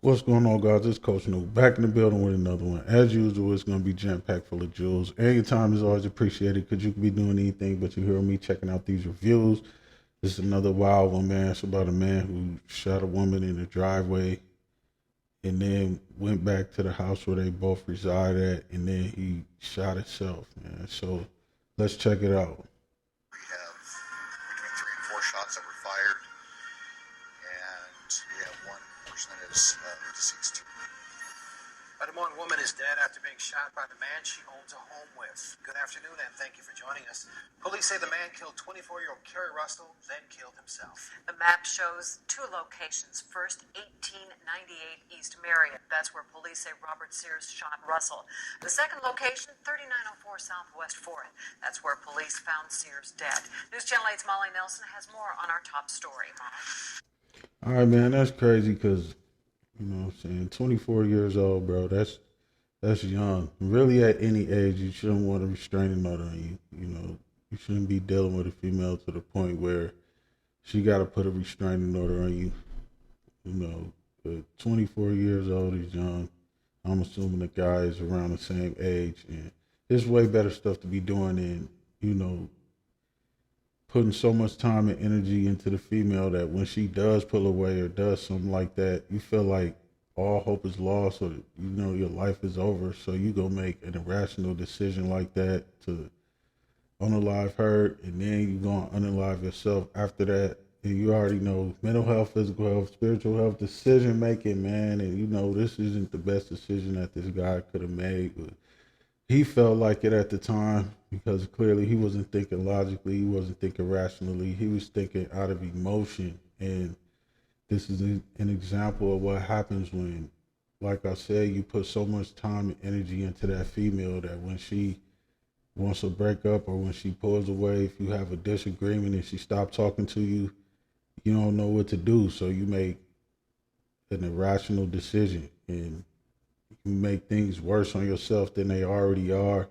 What's going on, guys? It's Coach New back in the building with another one. As usual, it's going to be jam packed full of jewels. And your time is always appreciated because you could be doing anything, but you hear me checking out these reviews. This is another wild one, man. It's about a man who shot a woman in the driveway and then went back to the house where they both reside at, and then he shot himself, man. So let's check it out. We have between three and four shots that were fired, and we have one person that is deceased. A Des Moines woman is dead after being shot by the man she owns a home with. Good afternoon, and thank you for joining us. Police say the man killed 24-year-old Kerry Russell, then killed himself. The map shows two locations. First, 1898 East Marion. That's where police say Robert Sears shot Russell. The second location, 3904 Southwest 4th. That's where police found Sears dead. News Channel 8's Molly Nelson has more on our top story. Molly? All right, man. That's crazy because, you know what I'm saying, 24 years old, bro. That's young. Really, at any age, you shouldn't want a restraining order on you. You know, you shouldn't be dealing with a female to the point where she got to put a restraining order on you. You know, but 24 years old is young. I'm assuming the guy is around the same age, and there's way better stuff to be doing than, you know, putting so much time and energy into the female that when she does pull away or does something like that, you feel like all hope is lost, or you know your life is over. So you go make an irrational decision like that to unalive her, and then you go and unalive yourself after that. And you already know mental health, physical health, spiritual health, decision making, man. And you know this isn't the best decision that this guy could have made, but he felt like it at the time because clearly he wasn't thinking logically, he wasn't thinking rationally, he was thinking out of emotion. And this is an example of what happens when, like I said, you put so much time and energy into that female that when she wants to break up or when she pulls away, if you have a disagreement and she stops talking to you, you don't know what to do. So you make an irrational decision and you make things worse on yourself than they already are.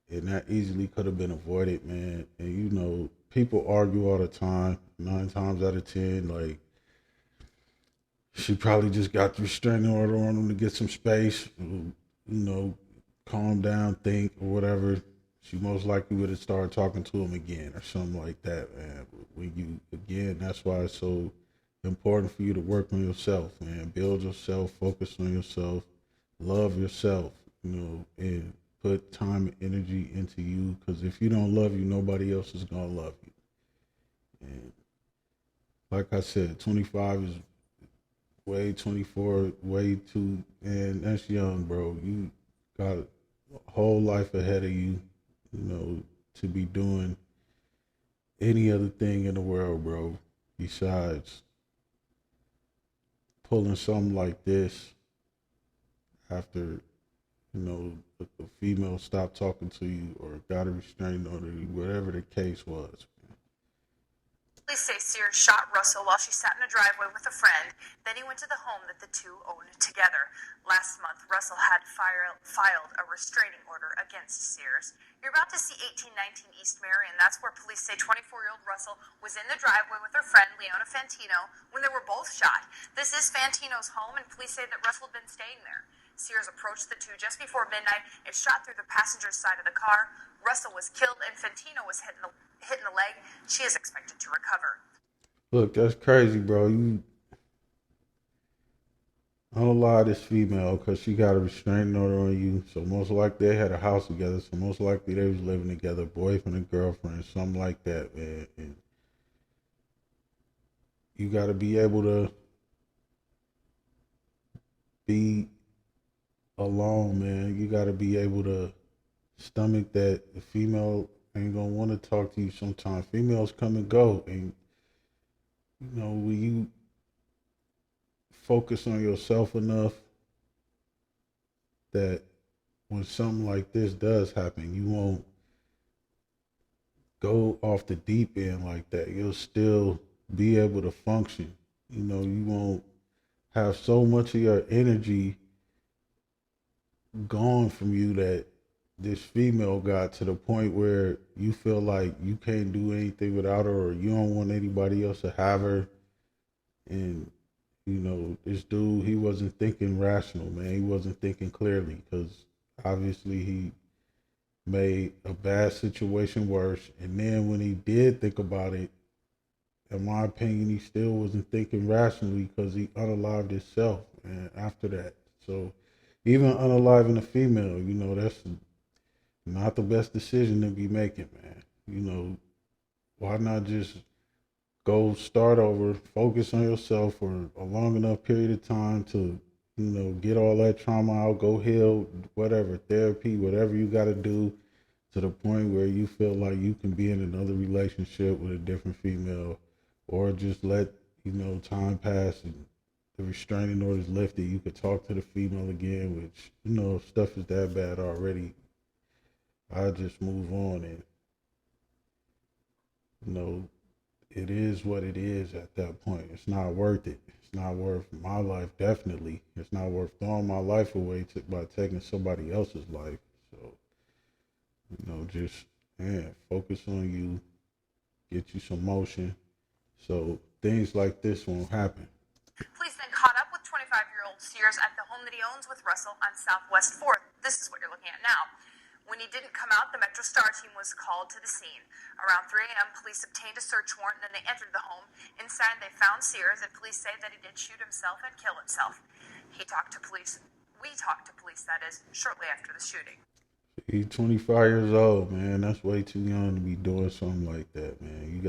And that easily could have been avoided, man. And you know, people argue all the time, 9 times out of 10, like, she probably just got the restraining order on him to get some space, you know, calm down, think, or whatever. She most likely would have started talking to him again or something like that, man. When you, again, that's why it's so important for you to work on yourself, man. Build yourself, focus on yourself, love yourself, you know, and put time and energy into you. Because if you don't love you, nobody else is going to love you. And like I said, 25 is way 24, way too, and that's young, bro. You got a whole life ahead of you, you know, to be doing any other thing in the world, bro, besides pulling something like this after, you know, the female stopped talking to you or got a restraining order, whatever the case was. Police say Sears shot Russell while she sat in a driveway with a friend. Then he went to the home that the two owned together. Last month, Russell had filed a restraining order against Sears. You're about to see 1819 East Marion. That's where police say 24-year-old Russell was in the driveway with her friend, Leona Fantino, when they were both shot. This is Fantino's home, and police say that Russell had been staying there. Sears approached the two just before midnight and shot through the passenger side of the car. Russell was killed, and Fantino was hit in the leg. She is expected to recover. Look, that's crazy, bro. You, I don't lie to this female because she got a restraining order on you. So most likely they had a house together. So most likely they was living together, boyfriend and girlfriend, something like that, man. And you got to be able to be alone, man. You got to be able to stomach that the female ain't gonna want to talk to you sometimes. Females come and go, and you know when you focus on yourself enough that when something like this does happen, you won't go off the deep end like that. You'll still be able to function. You know, you won't have so much of your energy gone from you that this female got to the point where you feel like you can't do anything without her or you don't want anybody else to have her. And this dude, he wasn't thinking rational, man. He wasn't thinking clearly because obviously he made a bad situation worse. And then when he did think about it, in my opinion, he still wasn't thinking rationally because he unalived himself, and after that. So even unaliving a female, that's not the best decision to be making, man. Why not just go start over, focus on yourself for a long enough period of time to, get all that trauma out, go heal, whatever, therapy, whatever you got to do to the point where you feel like you can be in another relationship with a different female, or just let, time pass and the restraining order is lifted. You could talk to the female again, which, if stuff is that bad already, I just move on and, it is what it is at that point. It's not worth it. It's not worth my life, definitely. It's not worth throwing my life away by taking somebody else's life. So, just, focus on you, get you some motion, so things like this won't happen. Police then caught up with 25-year-old Sears at the home that he owns with Russell on Southwest 4th. This is what you're looking at now. When he didn't come out, the Metro Star team was called to the scene. Around 3 a.m., police obtained a search warrant, and then they entered the home. Inside, they found Sears, and police say that he did shoot himself and kill himself. We talked to police, that is, shortly after the shooting. He's 25 years old, man. That's way too young to be doing something like that, man.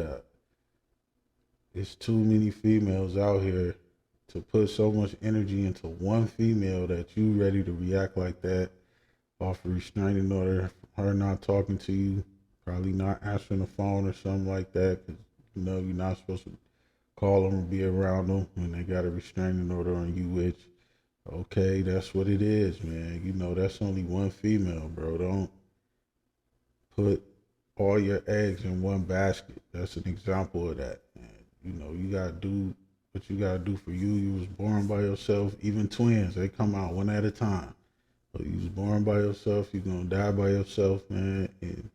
It's too many females out here to put so much energy into one female that you ready to react like that off a restraining order, her not talking to you, probably not answering the phone or something like that, because you're not supposed to call them or be around them when they got a restraining order on you, which, okay, that's what it is, man. That's only one female, bro. Don't put all your eggs in one basket. That's an example of that, man. You gotta do what you gotta do for you. You was born by yourself. Even twins, they come out one at a time. So you was born by yourself, you're gonna die by yourself, man. And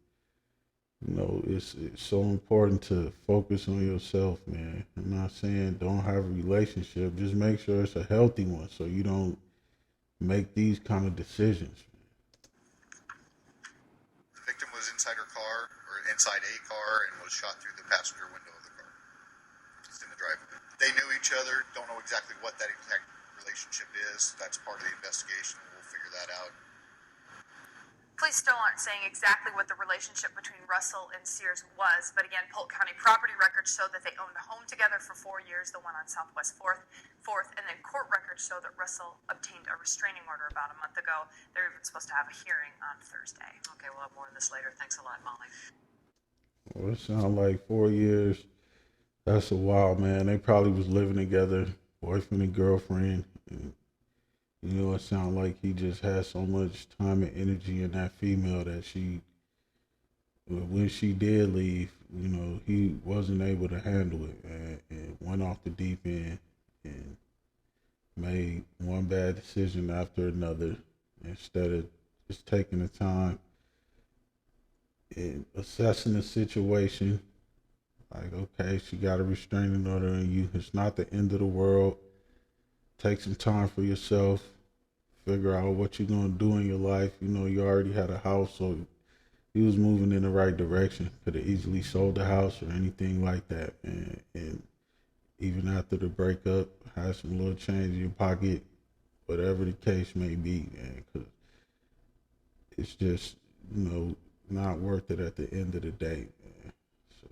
it's so important to focus on yourself, man. I'm not saying don't have a relationship, just make sure it's a healthy one so you don't make these kind of decisions. The victim was inside her car, or inside a car, and was shot through the passenger window of the car. Just in the driveway. They knew each other, don't know exactly what that exact relationship is. That's part of the investigation. We'll figure that out. Police still aren't saying exactly what the relationship between Russell and Sears was, but again, Polk County property records show that they owned a home together for 4 years, the one on Southwest 4th, and then court records show that Russell obtained a restraining order about a month ago. They're even supposed to have a hearing on Thursday. Okay, we'll have more on this later. Thanks a lot, Molly. Well, it sounds like 4 years. That's a while, man. They probably was living together, boyfriend and girlfriend. And, it sounded like he just had so much time and energy in that female that when she did leave, he wasn't able to handle it and went off the deep end and made one bad decision after another instead of just taking the time and assessing the situation. Like, okay, she got a restraining order on you. It's not the end of the world. Take some time for yourself. Figure out what you're going to do in your life. You already had a house, so he was moving in the right direction. Could have easily sold the house or anything like that. And even after the breakup, had some little change in your pocket, whatever the case may be, man. Because it's just, not worth it at the end of the day, man. So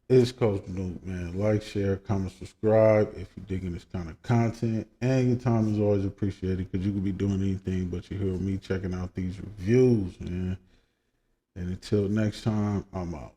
it's Coach Nuke, man. Like, share, comment, subscribe if you're digging this kind of content. And your time is always appreciated because you could be doing anything but you hear me checking out these reviews, man. And until next time, I'm out.